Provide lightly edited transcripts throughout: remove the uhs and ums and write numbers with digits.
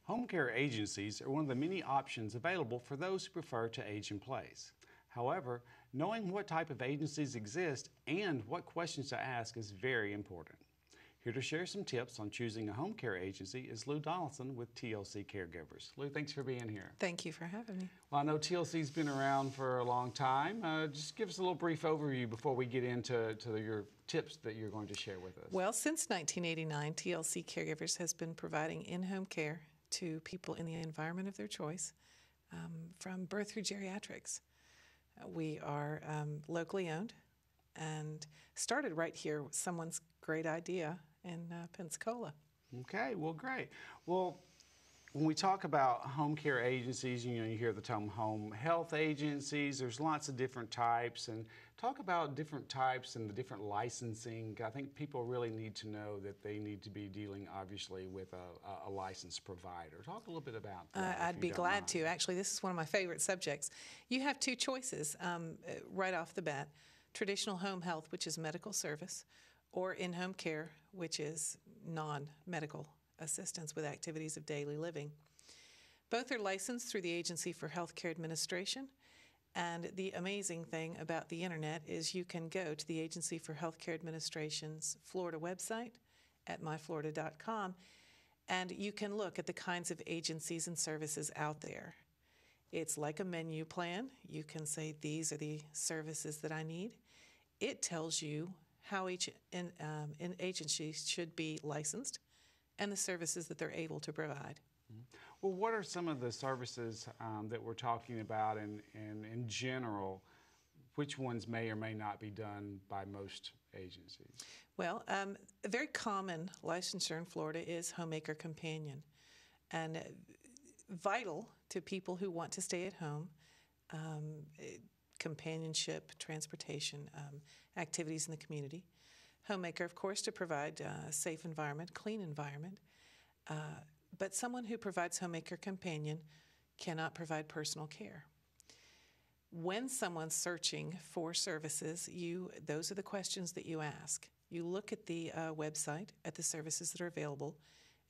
Home care agencies are one of the many options available for those who prefer to age in place. However, knowing what type of agencies exist and what questions to ask is very important. Here to share some tips on choosing a home care agency is Lou Donaldson with TLC Caregivers. Lou, thanks for being here. Thank you for having me. Well, I know TLC's been around for a long time. Just give us a little brief overview before we get into your tips that you're going to share with us. Well, since 1989, TLC Caregivers has been providing in-home care to people in the environment of their choice, from birth through geriatrics. We are locally owned and started right here with someone's great idea in Pensacola. Okay, well, great. Well, when we talk about home care agencies, you hear the term home health agencies. There's lots of different types, and talk about different types and the different licensing. I think people really need to know that they need to be dealing, obviously, with a licensed provider. Talk a little bit about that. I'd be glad to. Actually, this is one of my favorite subjects. You have two choices right off the bat: traditional home health, which is medical service, or in-home care, which is non-medical assistance with activities of daily living. Both are licensed through the Agency for Healthcare Administration, and the amazing thing about the internet is you can go to the Agency for Healthcare Administration's Florida website at myflorida.com, and you can look at the kinds of agencies and services out there. It's like a menu plan. You can say, these are the services that I need. It tells you how each agency should be licensed and the services that they're able to provide. Well, what are some of the services that we're talking about, and in general, which ones may or may not be done by most agencies? Well, a very common licensure in Florida is homemaker companion, and vital to people who want to stay at home, companionship, transportation, activities in the community. Homemaker, of course, to provide a safe environment, clean environment. But someone who provides homemaker companion cannot provide personal care. When someone's searching for services, those are the questions that you ask. You look at the website, at the services that are available,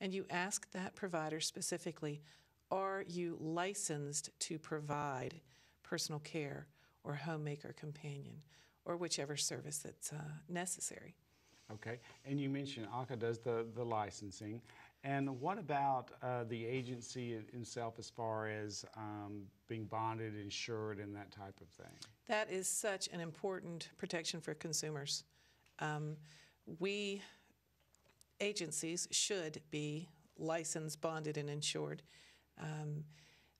and you ask that provider specifically, are you licensed to provide personal care or homemaker companion, or whichever service that's necessary. Okay, and you mentioned ACA does the licensing. And what about the agency itself as far as being bonded, insured, and that type of thing? That is such an important protection for consumers. Agencies should be licensed, bonded, and insured.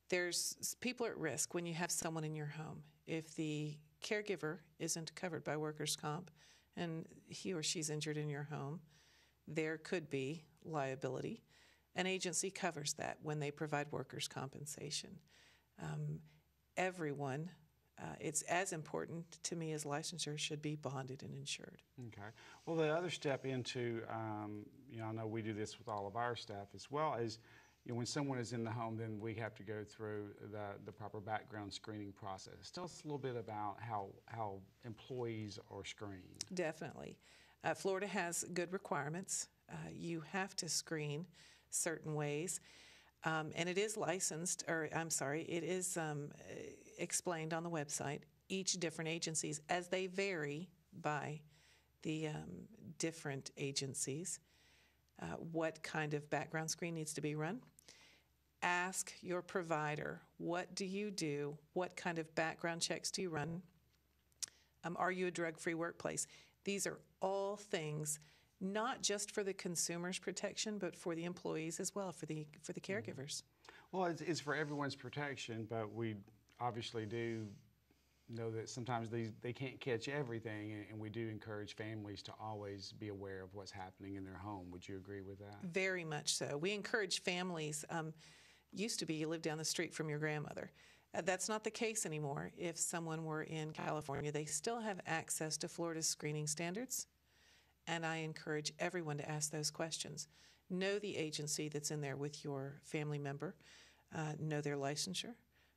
There's people at risk when you have someone in your home. If the caregiver isn't covered by workers' comp and he or she's injured in your home, there could be liability. An agency covers that when they provide workers' compensation. Everyone, it's as important to me as licensure, should be bonded and insured. Okay. Well, the other step into, I know we do this with all of our staff as well, is when someone is in the home, then we have to go through the proper background screening process. Tell us a little bit about how employees are screened. Definitely. Florida has good requirements. You have to screen certain ways. And it is licensed, it is explained on the website, each different agencies, as they vary by the different agencies, what kind of background screen needs to be run. Ask your provider, what do you do? What kind of background checks do you run? Are you a drug-free workplace? These are all things not just for the consumer's protection, but for the employees as well, for the caregivers. Well, it's for everyone's protection, but we obviously do know that sometimes they can't catch everything, and we do encourage families to always be aware of what's happening in their home. Would you agree with that? Very much so. We encourage families. Used to be you live down the street from your grandmother. That's not the case anymore. If someone were in California, they still have access to Florida's screening standards, and I encourage everyone to ask those questions. Know the agency that's in there with your family member. Know their licensure,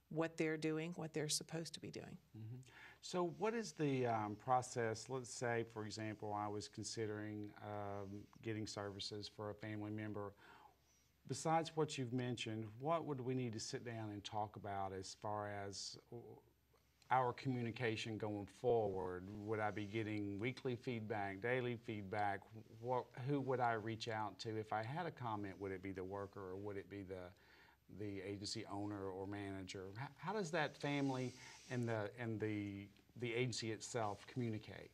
what they're doing, what they're supposed to be doing. Mm-hmm. So what is the process? Let's say, for example, I was considering getting services for a family member. Besides what you've mentioned, what would we need to sit down and talk about as far as our communication going forward? Would I be getting weekly feedback, daily feedback? Who would I reach out to if I had a comment? Would it be the worker, or would it be the agency owner or manager? How does that family and the agency itself communicate?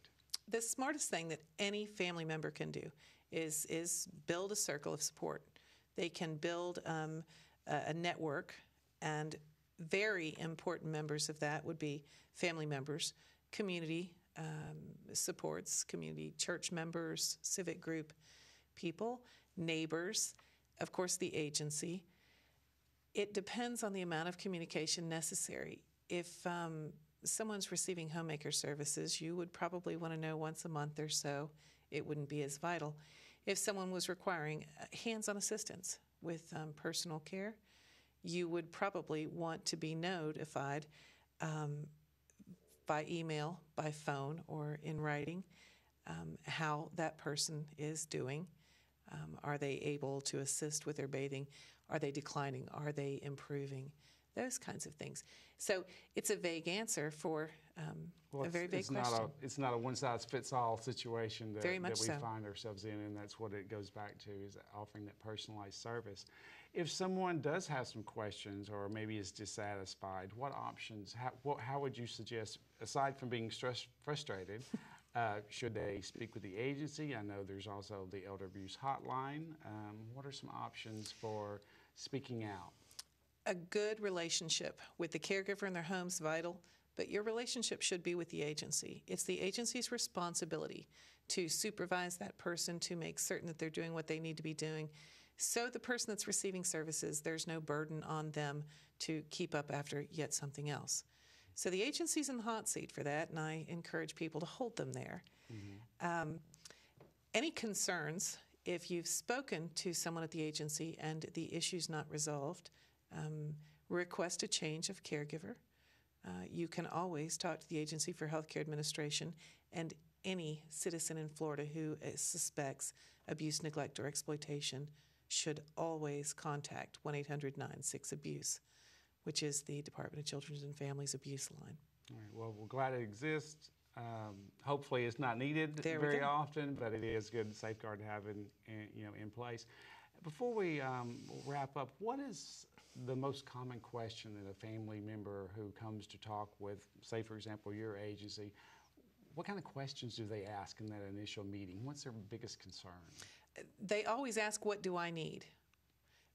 The smartest thing that any family member can do is build a circle of support. They can build a network, and very important members of that would be family members, community supports, community church members, civic group people, neighbors, of course the agency. It depends on the amount of communication necessary. If someone's receiving homemaker services, you would probably want to know once a month or so. It wouldn't be as vital. If someone was requiring hands-on assistance with personal care, you would probably want to be notified by email, by phone, or in writing how that person is doing. Are they able to assist with their bathing? Are they declining? Are they improving? Those kinds of things. So it's a vague answer for a very big question. It's not a one-size-fits-all situation that we so. find ourselves in, and that's what it goes back to, is offering that personalized service. If someone does have some questions or maybe is dissatisfied, what options, how would you suggest, aside from being frustrated, should they speak with the agency? I know there's also the Elder Abuse Hotline. What are some options for speaking out? A good relationship with the caregiver in their home is vital, but your relationship should be with the agency. It's the agency's responsibility to supervise that person, to make certain that they're doing what they need to be doing. So the person that's receiving services, there's no burden on them to keep up after yet something else. So the agency's in the hot seat for that, and I encourage people to hold them there. Mm-hmm. Any concerns, if you've spoken to someone at the agency and the issue's not resolved, request a change of caregiver. You can always talk to the Agency for Healthcare Administration, and any citizen in Florida who suspects abuse, neglect, or exploitation should always contact 1-800-96-ABUSE, which is the Department of Children and Families Abuse line. All right, well, we're glad it exists. Hopefully it's not needed very often, but it is good safeguard to have in place. Before we wrap up, what is the most common question that a family member who comes to talk with, say, for example, your agency, what kind of questions do they ask in that initial meeting? What's their biggest concern? They always ask, what do I need?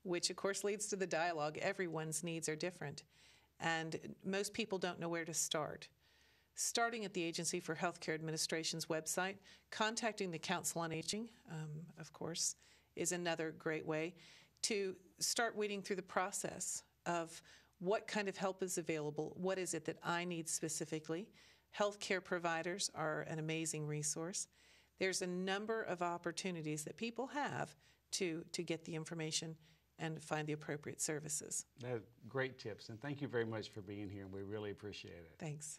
Which, of course, leads to the dialogue. Everyone's needs are different, and most people don't know where to start. Starting at the Agency for Healthcare Administration's website, contacting the Council on Aging, of course, is another great way to start weeding through the process of what kind of help is available, what is it that I need specifically. Healthcare providers are an amazing resource. There's a number of opportunities that people have to get the information and find the appropriate services. Great tips, and thank you very much for being here, and we really appreciate it. Thanks.